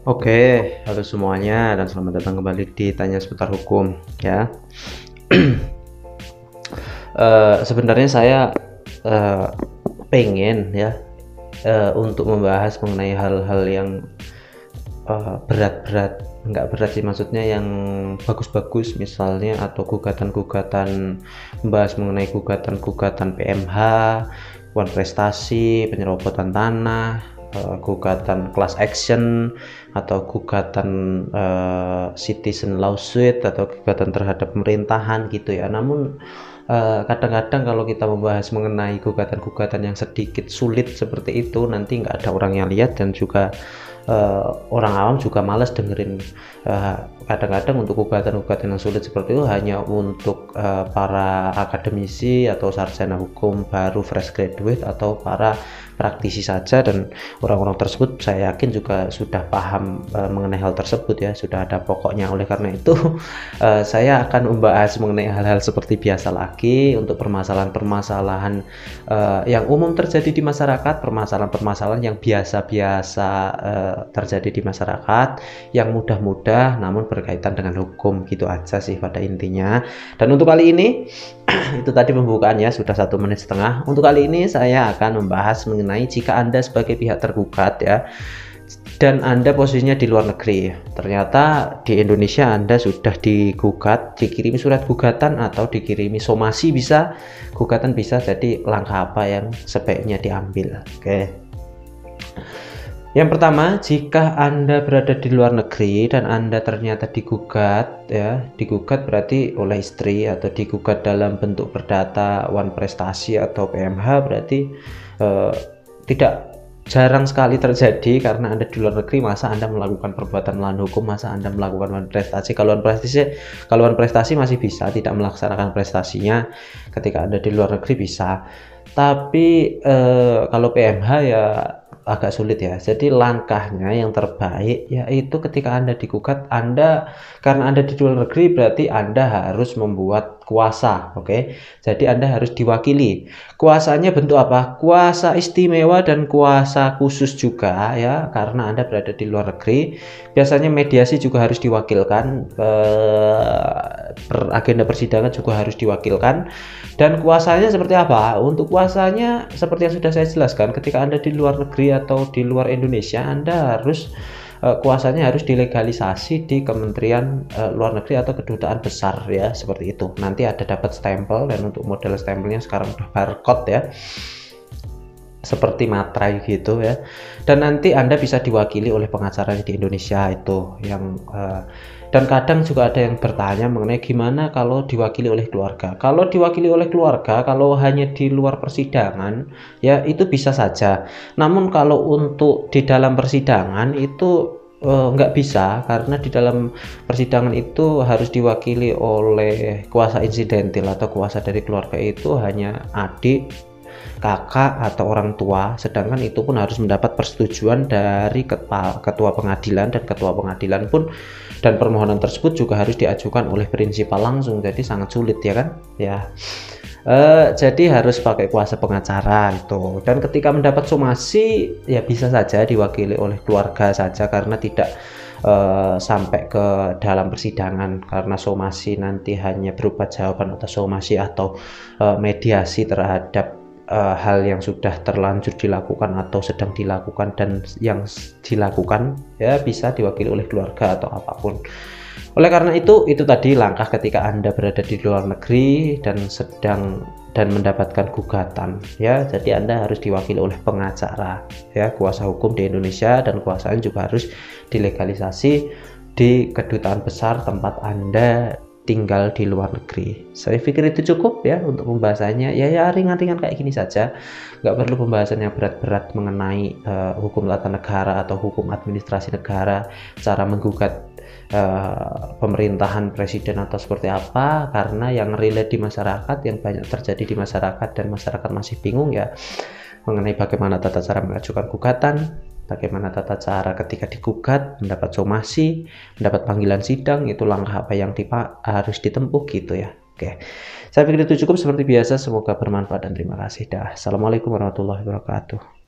Oke, halo semuanya dan selamat datang kembali di Tanya Seputar Hukum ya. Sebenarnya saya eh, pengen ya untuk membahas mengenai hal-hal yang berat-berat, nggak berat sih maksudnya, yang bagus-bagus misalnya, atau gugatan-gugatan, membahas mengenai gugatan-gugatan PMH, Wan Prestasi, penyerobotan tanah, gugatan class action, atau gugatan citizen lawsuit, atau gugatan terhadap pemerintahan gitu ya. Namun kadang-kadang kalau kita membahas mengenai gugatan-gugatan yang sedikit sulit seperti itu, nanti nggak ada orang yang lihat, dan juga orang awam juga males dengerin. Kadang-kadang untuk gugatan-gugatan yang sulit seperti itu hanya untuk para akademisi atau sarjana hukum baru fresh graduate atau para praktisi saja, dan orang-orang tersebut saya yakin juga sudah paham mengenai hal tersebut ya, sudah ada pokoknya. Oleh karena itu saya akan membahas mengenai hal-hal seperti biasa lagi, untuk permasalahan-permasalahan yang umum terjadi di masyarakat, permasalahan-permasalahan yang biasa-biasa terjadi di masyarakat, yang mudah-mudah namun berkaitan dengan hukum, gitu aja sih pada intinya. Dan untuk kali ini itu tadi pembukaannya sudah 1,5 menit. Untuk kali ini saya akan membahas mengenai jika Anda sebagai pihak tergugat ya, dan Anda posisinya di luar negeri, ternyata di Indonesia Anda sudah digugat, dikirimi surat gugatan atau dikirimi somasi, bisa gugatan bisa. Jadi langkah apa yang sebaiknya diambil? Oke. Yang pertama, jika Anda berada di luar negeri dan Anda ternyata digugat ya, digugat berarti oleh istri, atau digugat dalam bentuk perdata Wan Prestasi atau PMH, berarti eh, tidak jarang sekali terjadi, karena Anda di luar negeri. Masa Anda melakukan perbuatan melawan hukum, masa Anda melakukan Wan Prestasi? Kalau Wan Prestasi masih bisa tidak melaksanakan prestasinya ketika Anda di luar negeri, bisa. Tapi kalau PMH ya agak sulit ya. Jadi langkahnya yang terbaik yaitu ketika Anda digugat, karena Anda di luar negeri, berarti Anda harus membuat kuasa. Oke. Jadi Anda harus diwakili. Kuasanya bentuk apa? Kuasa istimewa dan kuasa khusus juga ya, karena Anda berada di luar negeri. Biasanya mediasi juga harus diwakilkan, agenda persidangan juga harus diwakilkan. Dan kuasanya seperti apa? Untuk kuasanya seperti yang sudah saya jelaskan, ketika Anda di luar negeri atau di luar Indonesia, Anda harus kuasanya harus dilegalisasi di Kementerian Luar Negeri atau kedutaan besar ya, seperti itu. Nanti ada dapat stempel, dan untuk model stempelnya sekarang udah barcode ya, seperti materai gitu ya. Dan nanti Anda bisa diwakili oleh pengacara di Indonesia itu yang dan kadang juga ada yang bertanya mengenai gimana kalau diwakili oleh keluarga. Kalau diwakili oleh keluarga, kalau hanya di luar persidangan ya itu bisa saja. Namun kalau untuk di dalam persidangan itu nggak bisa, karena di dalam persidangan itu harus diwakili oleh kuasa insidentil, atau kuasa dari keluarga itu hanya adik, kakak, atau orang tua, sedangkan itu pun harus mendapat persetujuan dari ketua pengadilan, dan ketua pengadilan pun, dan permohonan tersebut juga harus diajukan oleh prinsipal langsung. Jadi sangat sulit ya kan ya. Jadi harus pakai kuasa pengacara itu. Dan ketika mendapat somasi ya bisa saja diwakili oleh keluarga saja, karena tidak sampai ke dalam persidangan, karena somasi nanti hanya berupa jawaban atas somasi atau mediasi terhadap hal yang sudah terlanjur dilakukan atau sedang dilakukan, dan yang dilakukan ya bisa diwakili oleh keluarga atau apapun. Oleh karena itu tadi langkah ketika Anda berada di luar negeri dan mendapatkan gugatan ya. Jadi Anda harus diwakili oleh pengacara ya, kuasa hukum di Indonesia, dan kuasanya juga harus dilegalisasi di kedutaan besar tempat Anda tinggal di luar negeri. Saya pikir itu cukup ya untuk pembahasannya. Ya ringan-ringan kayak gini saja, nggak perlu pembahasan yang berat-berat mengenai hukum tata negara atau hukum administrasi negara, cara menggugat pemerintahan presiden atau seperti apa, karena yang relate di masyarakat, yang banyak terjadi di masyarakat dan masyarakat masih bingung ya mengenai bagaimana tata cara mengajukan gugatan, bagaimana tata cara ketika digugat, mendapat somasi, mendapat panggilan sidang, itu langkah apa yang harus ditempuh gitu ya. Oke, saya pikir itu cukup seperti biasa. Semoga bermanfaat dan terima kasih. Dah. Assalamualaikum warahmatullahi wabarakatuh.